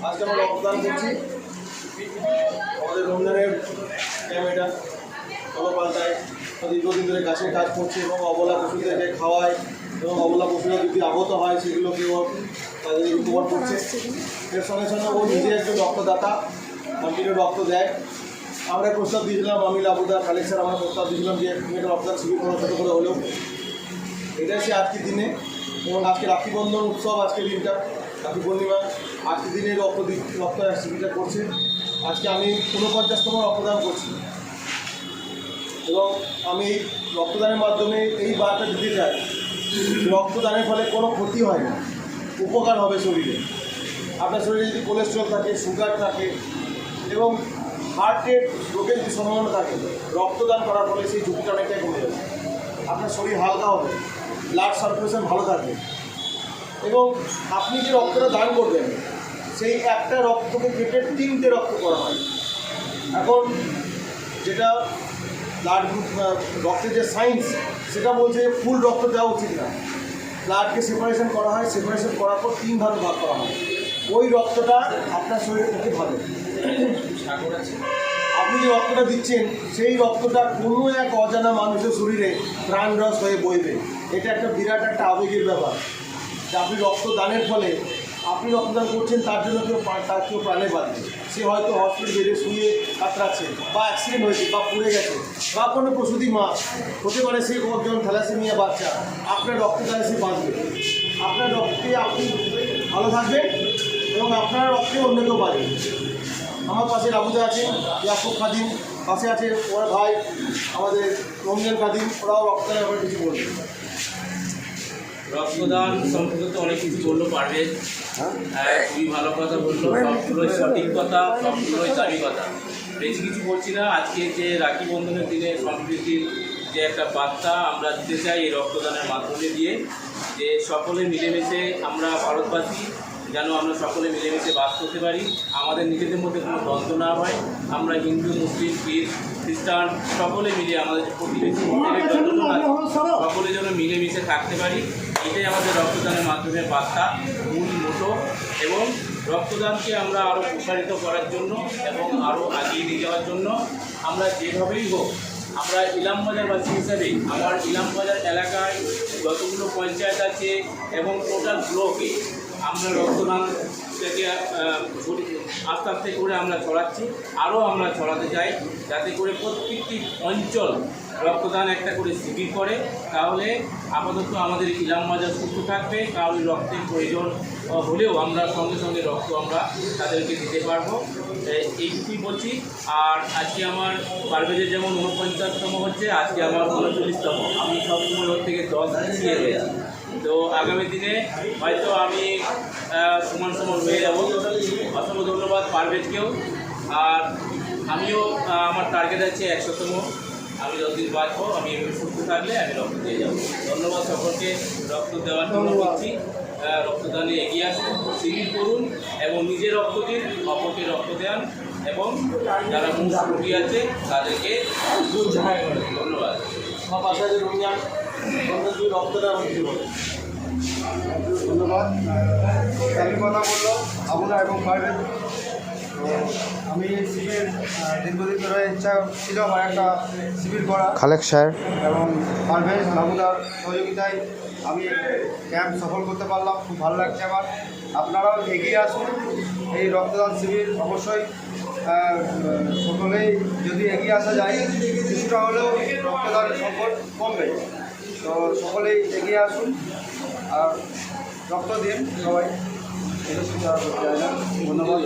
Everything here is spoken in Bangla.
আজকে আমরা রক্তদান করছি। আমাদের রমজানের ক্যামেরা কলপাল্টায় দীর্ঘদিন ধরে গাছের কাজ করছে এবং অবলা পশুদেরকে খাওয়ায় এবং অবলা পশুরা যদি আহত হয় সেগুলোকেও তাদের রিকভার করছে। এর সঙ্গে সঙ্গে ও নিজে একজন রক্তদাতা, কন্টিনিউ রক্ত দেয়। আমরা প্রস্তাব দিয়েছিলাম, আমি লাবুদা খালেক স্যার আমরা প্রস্তাব দিয়েছিলাম যে একটা রক্তদান শিবির করা ছোটো করে হলেও। এটাই সে আজকের দিনে এবং আজকে রাখিবন্ধন উৎসব, আজকের দিনটা রাখি পূর্ণিমা, আজকের দিনে রক্ত শিবিরটা করছে। আজকে আমি 49তম রক্তদান করছি এবং আমি এই রক্তদানের মাধ্যমে এই বার্তা দিতে চাই, রক্তদানের ফলে কোনো ক্ষতি হয় না, উপকার হবে শরীরে। আপনার শরীরে যদি কোলেস্ট্রল থাকে, সুগার থাকে এবং হার্টের রোগের যদি সম্ভাবনা থাকে, রক্তদান করার ফলে সেই ঝুঁকিটা অনেকটাই কমে যাবে। আপনার শরীর হালকা হবে, ব্লাড সার্কুলেশন ভালো থাকবে এবং আপনি যে রক্তটা দান করবেন সেই একটা রক্তকে কেটে 3টে রক্ত করা হয়। এখন যেটা ব্লাড গ্রুপ রক্তের যে সায়েন্স সেটা বলছে ফুল রক্ত দেওয়া উচিত না, ব্লাডকে সেপারেশন করা হয়, সেপারেশন করার পর 3 ভাগে ভাগ করা হয়। ওই রক্তটা আপনার শরীরের পক্ষে ভালো। আপনি যে রক্তটা দিচ্ছেন সেই রক্তটা কোনো এক অজানা মানুষের শরীরে প্রাণরস হয়ে বইবে। এটা একটা বিরাট একটা আবেগের ব্যাপার যে আপনি রক্তদানের ফলে আপনি রক্তদান করছেন, তার জন্য কেউ প্রাণে বাঁচবে। সে হয়তো হসপিটাল বেডে শুয়ে কাতরাচ্ছে বা অ্যাক্সিডেন্ট হয়েছে বা পুড়ে গেছে বা কোনো প্রসূতি মা হতে পারে, সে একজন থ্যালাসেমিয়া বাচ্চা, আপনার রক্তদানে সে বাঁচবে। আপনার রক্তে আপনি ভালো থাকবেন এবং আপনার রক্তে অন্য কেউ বাঁচবে। আমার পাশে রাবুদা আছে, ইয়াকুব খাদিম, পাশে আছে ওরা ভাই আমাদের রমজান খাদিম, ওরাও রক্তদানের ব্যাপারে কিছু বলবে। রক্তদান সম্পর্কে তো অনেক কিছু বললো পারভেজ, খুবই ভালো কথা বললো, সবগুলোই সঠিক কথা, সবগুলোই দামি কথা, বেশি কিছু বলছি না। আজকে যে রাখি বন্ধনের দিনে সম্প্রীতির যে একটা বার্তা আমরা দিতে চাই এই রক্তদানের মাধ্যমে দিয়ে, যে সকলে মিলেমিশে আমরা ভারতবাসী যেন আমরা সকলে মিলেমিশে বাস করতে পারি, আমাদের নিজেদের মধ্যে কোনো দ্বন্দ্ব না হয়, আমরা হিন্দু, মুসলিম, শিখ, খ্রিস্টান সকলে মিলে আমাদের প্রতিবেশী সকলে যেন মিলেমিশে থাকতে পারি। এটাই আমাদের রক্তদানের মাধ্যমে বার্তা, মূল মোটো। এবং রক্তদানকে আমরা আরও প্রসারিত করার জন্য এবং আরও এগিয়ে নিয়ে যাওয়ার জন্য আমরা যেভাবেই হোক, আমরা ইলামবাজারবাসী হিসাবে আমার ইলামবাজার এলাকায় যতগুলো পঞ্চায়েত আছে এবং টোটাল ব্লকে আমরা রক্তদান থেকে আস্তে আস্তে করে আমরা ছড়াচ্ছি, আরও আমরা ছড়াতে চাই, যাতে করে প্রত্যেকটি অঞ্চল রক্তদান একটা করে শিবির করে। তাহলে আপাতত আমাদের ইলামবাজার সুস্থ থাকবে, কারোর রক্তের প্রয়োজন হলেও আমরা সঙ্গে সঙ্গে রক্ত আমরা তাদেরকে দিতে পারবো। এইটুকুই বলছি। আর আজকে আমার পারভেজের যেমন 49তম হচ্ছে, আজকে আমার 39তম। আমি সবসময় ওর থেকে 10 পিছিয়ে রয়েছি। তো আগামী দিনে হয়তো আমি সমান হয়ে যাব। অসংখ্য ধন্যবাদ পারভেজকেও। আর আমিও আমার টার্গেট আছে 100তম। আমি যতদিন বাঁচবো, আমি এমনি সুস্থ থাকলে আমি রক্ত দিয়ে যাবো। ধন্যবাদ সকলকে রক্ত দেওয়ার জন্য করছি। রক্তদানে এগিয়ে আসুন, শিবির করুন এবং নিজে রক্ত দিন, অপরকে রক্ত দেন এবং যারা মূল রোগী আছে তাদেরকে ধন্যবাদ। আমার পাশে আছে রমজান, রক্তদান হচ্ছে বলে ধন্যবাদ। আমি কথা বললো আমরা এবং পারভেজ। তো আমি এই শিবির দীর্ঘদিন ধরে ইচ্ছা ছিল আমার একটা শিবির করা, খালেক স্যার এবং পারভেজ বাবুদার সহযোগিতায় আমি ক্যাম্প সফল করতে পারলাম, খুব ভালো লাগছে আমার। আপনারাও এগিয়ে আসুন, এই রক্তদান শিবির অবশ্যই সকলেই যদি এগিয়ে আসা যায় কিছুটা হলেও রক্তদানের সংকট কমবে। তো সকলেই এগিয়ে আসুন আর রক্ত দিন সবাই। এটা শুধু আর করতে হয় না। ধন্যবাদ।